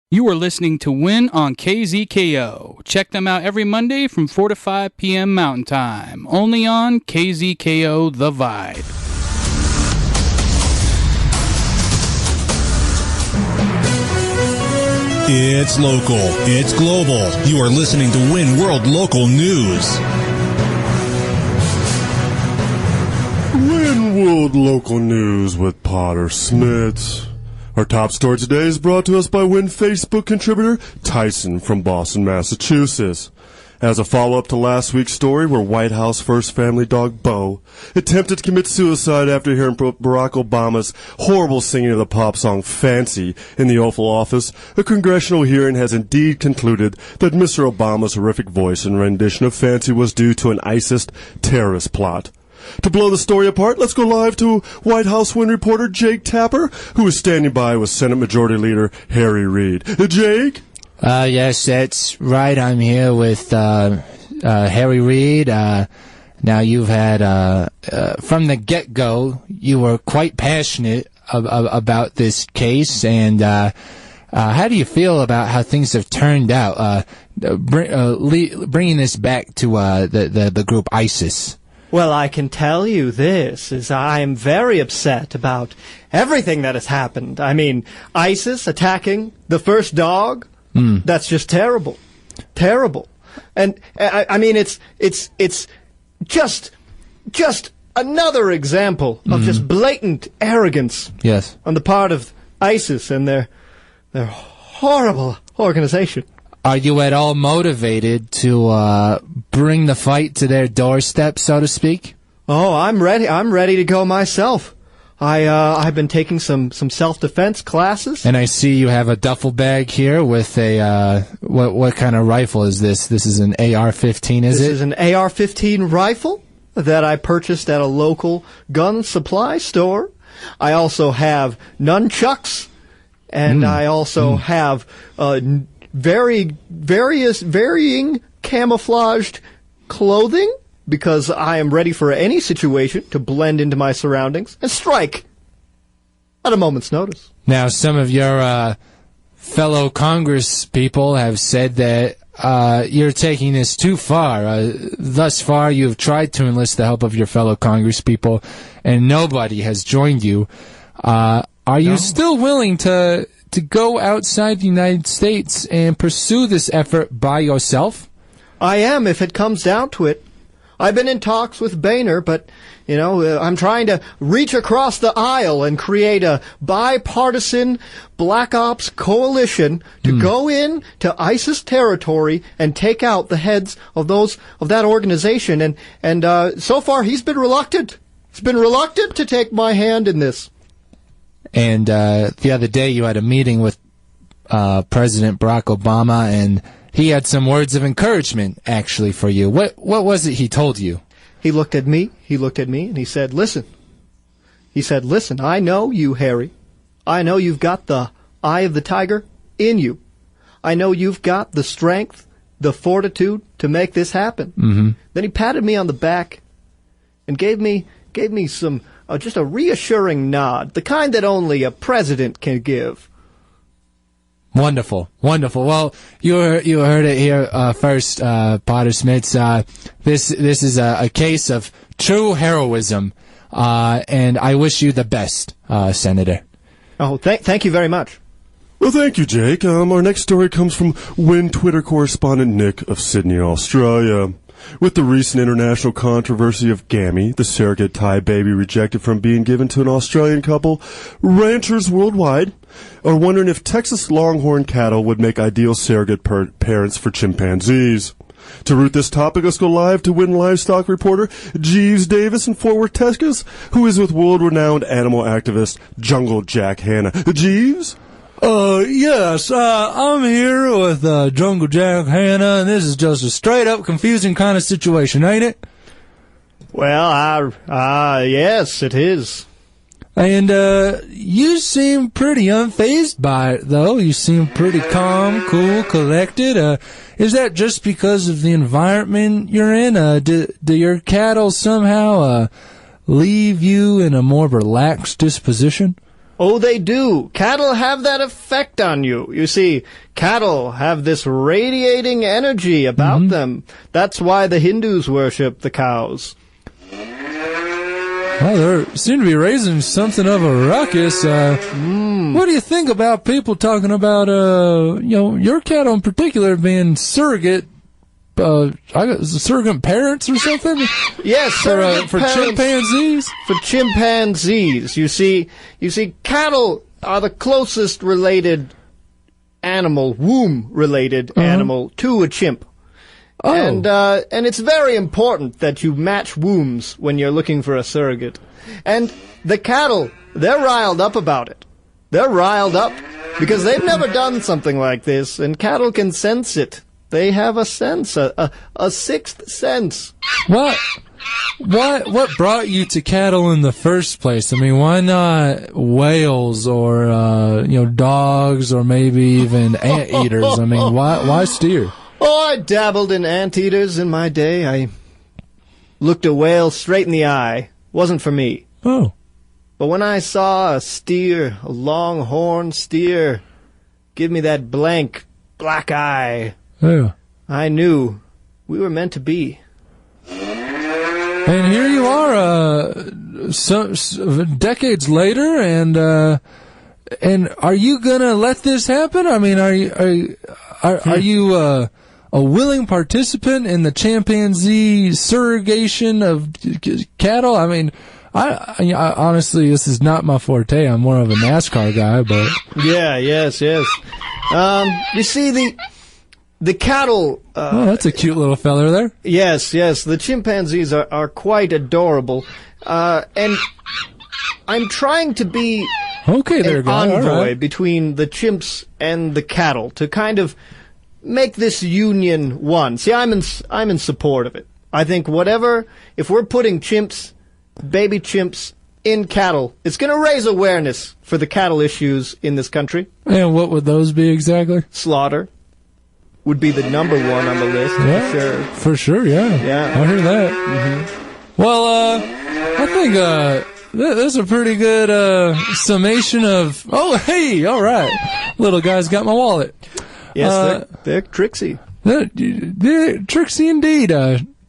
You are listening to Win on KZKO. Check them out every Monday from 4 to 5 p.m. Mountain Time. Only on KZKO The Vibe. It's local. It's global. You are listening to Win World Local News. Win World Local News with Potter Smittss. Our top story today is brought to us by Win Facebook contributor Tyson from Boston, Massachusetts. As a follow-up to last week's story where White House first family dog Bo attempted to commit suicide after hearing Barack Obama's horrible singing of the pop song Fancy in the Oval Office, a congressional hearing has indeed concluded that Mr. Obama's horrific voice and rendition of Fancy was due to an ISIS terrorist plot. To blow the story apart, let's go live to White House Win reporter Jake Tapper, who is standing by with Senate Majority Leader Harry Reid. Jake? Yes, that's right. I'm here with Harry Reid. Now, you've had, from the get-go, you were quite passionate about this case, and how do you feel about how things have turned out, bringing this back to the group ISIS? Well, I can tell you this, is I am very upset about everything that has happened. I mean, ISIS attacking the first dog, that's just terrible. Terrible. And, I mean, it's just another example of just blatant arrogance. Yes. On the part of ISIS and their horrible organization. Are you at all motivated to bring the fight to their doorstep, so to speak? Oh, I'm ready. I'm ready to go myself. I've been taking some self-defense classes. And I see you have a duffel bag here with a what kind of rifle is this? This is an AR-15, is it? This is an AR-15 rifle that I purchased at a local gun supply store. I also have nunchucks, and I also have varying camouflaged clothing, because I am ready for any situation to blend into my surroundings and strike at a moment's notice. Now, some of your fellow Congress people have said that you're taking this too far. Thus far, you have tried to enlist the help of your fellow Congress people, and nobody has joined you. Are you still willing to go outside the United States and pursue this effort by yourself? I am, if it comes down to it. I've been in talks with Boehner, but, I'm trying to reach across the aisle and create a bipartisan Black Ops coalition to go in to ISIS territory and take out the heads of that organization. And so far, he's been reluctant. He's been reluctant to take my hand in this. And the other day you had a meeting with President Barack Obama, and he had some words of encouragement, actually, for you. What was it he told you? He looked at me, and he said, listen. He said, listen, I know you, Harry. I know you've got the eye of the tiger in you. I know you've got the strength, the fortitude to make this happen. Mm-hmm. Then he patted me on the back and gave me some... just a reassuring nod, the kind that only a president can give. Wonderful, wonderful. Well, you heard it here first, Potter Smittss. This is a case of true heroism, and I wish you the best, Senator. Oh, thank you very much. Well, thank you, Jake. Our next story comes from Win Twitter correspondent Nick of Sydney, Australia. With the recent international controversy of Gammy, the surrogate Thai baby rejected from being given to an Australian couple, ranchers worldwide are wondering if Texas Longhorn cattle would make ideal surrogate parents for chimpanzees. To root this topic, let's go live to Win livestock reporter Jeeves Davis in Fort Worth, Texas, who is with world-renowned animal activist Jungle Jack Hanna. Jeeves? Yes, I'm here with Jungle Jack Hanna, and this is just a straight-up confusing kind of situation, ain't it? Well, yes, it is. And, you seem pretty unfazed by it, though. You seem pretty calm, cool, collected. Is that just because of the environment you're in? Do your cattle somehow, leave you in a more relaxed disposition? Oh, they do. Cattle have that effect on you. You see, cattle have this radiating energy about them. That's why the Hindus worship the cows. Well, they seem to be raising something of a ruckus. What do you think about people talking about, your cattle in particular being surrogate parents or something? Yes, for chimpanzees. For chimpanzees, you see, cattle are the closest related animal, womb-related animal to a chimp. Oh. And it's very important that you match wombs when you're looking for a surrogate. And the cattle, they're riled up about it. They're riled up because they've never done something like this, and cattle can sense it. They have a sense, a sixth sense. What brought you to cattle in the first place? I mean, why not whales or, dogs or maybe even anteaters? I mean, why steer? Oh, I dabbled in anteaters in my day. I looked a whale straight in the eye. Wasn't for me. Oh. But when I saw a steer, a longhorn steer, give me that blank black eye, yeah, I knew we were meant to be. And here you are, decades later, and are you gonna let this happen? I mean, are you a willing participant in the chimpanzee surrogation of cattle? I mean, I honestly, this is not my forte. I'm more of a NASCAR guy, but Yes. You see, the cattle. Oh, that's a cute little fella there. Yes. The chimpanzees are quite adorable, and I'm trying to be an envoy between the chimps and the cattle to kind of make this union one. See, I'm in support of it. I think if we're putting baby chimps in cattle, it's going to raise awareness for the cattle issues in this country. And what would those be exactly? Slaughter would be the number one on the list, for sure. For sure, yeah. Yeah. I hear that. Mm-hmm. Well, I think that's a pretty good summation of... Oh, hey, all right. Little guy's got my wallet. Yes, they're tricksy. They're tricksy indeed.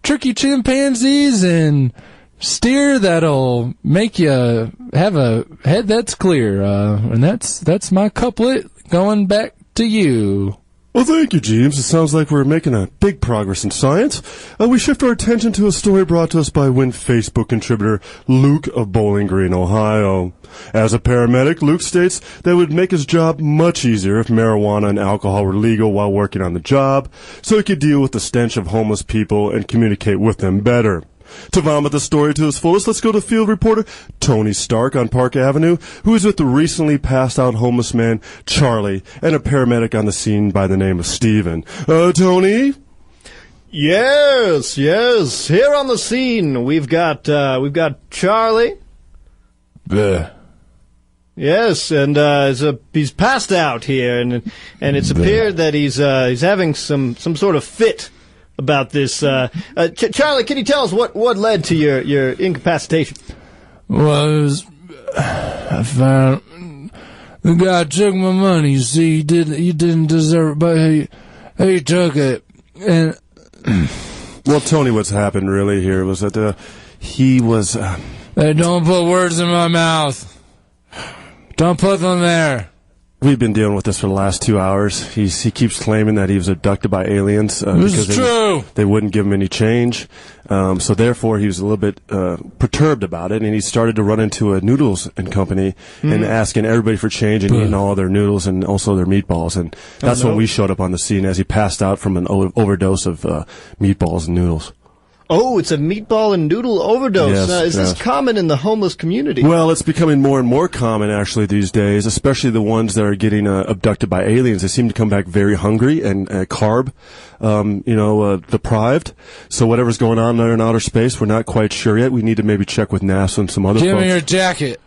Tricky chimpanzees and steer that'll make you have a head that's clear. And that's my couplet going back to you. Well, thank you, Jeeves. It sounds like we're making a big progress in science. We shift our attention to a story brought to us by Win Facebook contributor Luke of Bowling Green, Ohio. As a paramedic, Luke states that it would make his job much easier if marijuana and alcohol were legal while working on the job, so he could deal with the stench of homeless people and communicate with them better. To vomit the story to its fullest, let's go to field reporter Tony Stark on Park Avenue, who is with the recently passed out homeless man Charlie and a paramedic on the scene by the name of Steven. Tony? Yes. Here on the scene, we've got Charlie. Bleh. Yes, and he's passed out here, and it's appeared that he's having some sort of fit about this. Charlie, can you tell us what led to your incapacitation? Well, I found the guy took my money. You see, he didn't deserve it, but he took it. And well, Tony, what's happened really here was that he was. Hey, don't put words in my mouth. Don't put them there. We've been dealing with this for the last 2 hours. He keeps claiming that he was abducted by aliens because true. They wouldn't give him any change. So therefore, he was a little bit perturbed about it, and he started to run into a noodles and company and asking everybody for change and eating all their noodles and also their meatballs. And that's when we showed up on the scene as he passed out from an overdose of meatballs and noodles. Oh, it's a meatball and noodle overdose. Yes, is this common in the homeless community? Well, it's becoming more and more common, actually, these days, especially the ones that are getting abducted by aliens. They seem to come back very hungry and carb, deprived. So whatever's going on there in outer space, we're not quite sure yet. We need to maybe check with NASA and some other folks. Give me your jacket.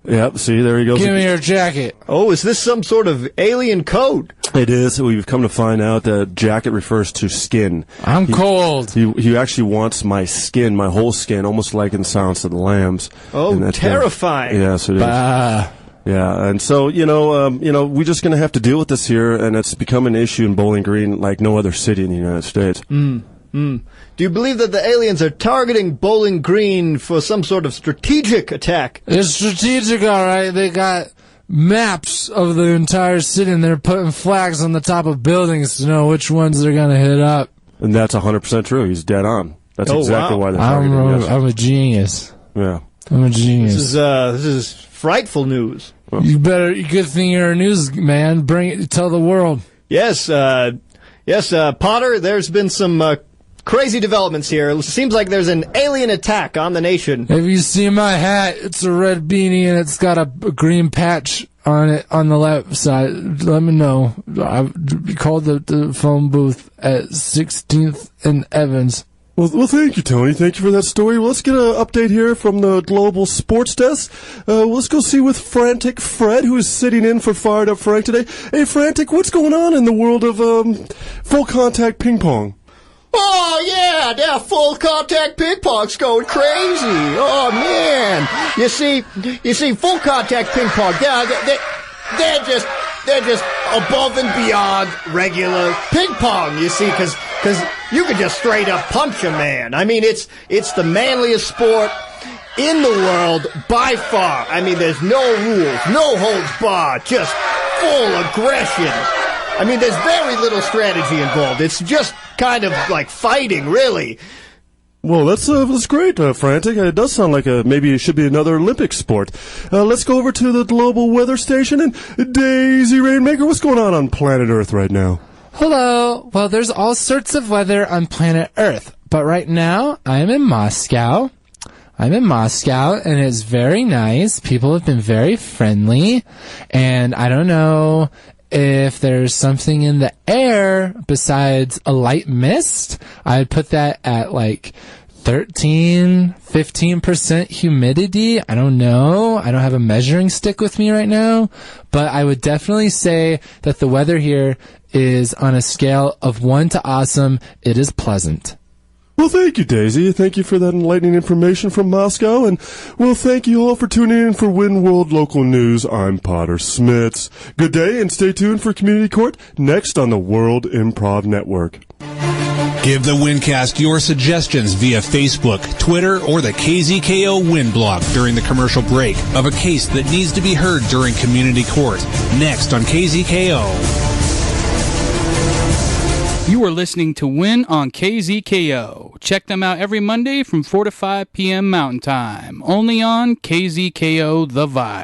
Yep, see, there he goes. Give me your jacket. Oh, is this some sort of alien code? It is. We've come to find out that jacket refers to skin. I'm cold. He actually wants my skin, my whole skin, almost like in Silence of the Lambs. Oh, terrifying. Yes, it is. Yeah, and so, we're just going to have to deal with this here, and it's become an issue in Bowling Green like no other city in the United States. Do you believe that the aliens are targeting Bowling Green for some sort of strategic attack? It's strategic, all right. They got maps of the entire city, and they're putting flags on the top of buildings to know which ones they're going to hit up. And that's 100% true. He's dead on. That's exactly why they're targeting us. I'm a genius. Yeah. I'm a genius. This is frightful news. Good thing you're a newsman. Bring it, tell the world. Yes, Potter, there's been some crazy developments here. It seems like there's an alien attack on the nation. Have you seen my hat? It's a red beanie and it's got a green patch on it on the left side. Let me know. I called the phone booth at 16th and Evans. Well, thank you, Tony. Thank you for that story. Well, let's get an update here from the Global Sports Desk. Let's go see with Frantic Fred, who is sitting in for Fired Up Frank today. Hey, Frantic, what's going on in the world of full contact ping pong? Oh, yeah, that full contact ping pong's going crazy. Oh, man. You see, full contact ping pong, they're just above and beyond regular ping pong, you see, because you could just straight up punch a man. I mean, it's the manliest sport in the world by far. I mean, there's no rules, no holds barred, just full aggression. I mean, there's very little strategy involved. It's just kind of like fighting, really. Well, that's great, Frantic. It does sound like maybe it should be another Olympic sport. Let's go over to the Global Weather Station and Daisy Rainmaker. What's going on planet Earth right now? Hello. Well, there's all sorts of weather on planet Earth, but right now I'm in Moscow. And it's very nice. People have been very friendly, and I don't know if there's something in the air besides a light mist. I'd put that at like 15% humidity. I don't know. I don't have a measuring stick with me right now, but I would definitely say that the weather here is on a scale of 1 to awesome. It is pleasant. Well, thank you, Daisy. Thank you for that enlightening information from Moscow. And, well, thank you all for tuning in for Win World Local News. I'm Potter Smittss. Good day, and stay tuned for Community Court next on the World Improv Network. Give the Wincast your suggestions via Facebook, Twitter, or the KZKO Win blog during the commercial break of a case that needs to be heard during Community Court. Next on KZKO. You are listening to Win on KZKO. Check them out every Monday from 4 to 5 p.m. Mountain Time. Only on KZKO The Vibe.